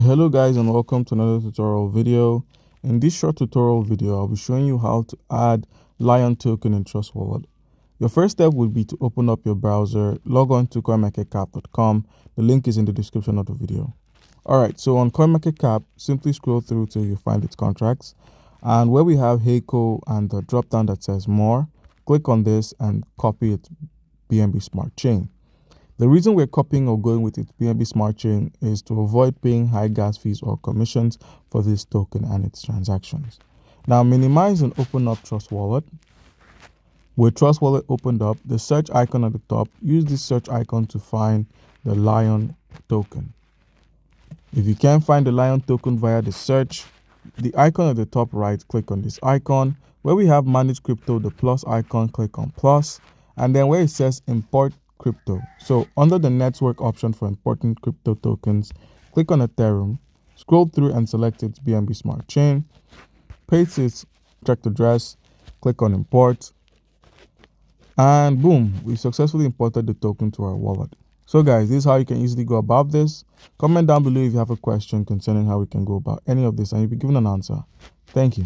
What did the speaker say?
Hello guys, and welcome to another tutorial video. In this short tutorial video, I'll be showing you how to add Lion token in Trust Wallet. Your first step would be to open up your browser, log on to coinmarketcap.com. The link is in the description of the video. Alright, so on CoinMarketCap, simply scroll through till you find its contracts. And where we have HECO and the drop down that says more, click on this and copy it BNB Smart Chain. The reason we're copying or going with its BNB Smart Chain is to avoid paying high gas fees or commissions for this token and its transactions. Now minimize and open up Trust Wallet. With Trust Wallet opened up, the search icon at the top, use this search icon to find the Lion token. If you can't find the Lion token via the search, the icon at the top right, click on this icon. Where we have manage crypto, the plus icon, click on plus, and then where it says import crypto. So under the network option for importing crypto tokens, click on Ethereum, scroll through and select its BNB Smart Chain, paste its checked address, click on import, and boom, we successfully imported the token to our wallet. So guys, this is how you can easily go about this. Comment down below if you have a question concerning how we can go about any of this and you'll be given an answer. Thank you.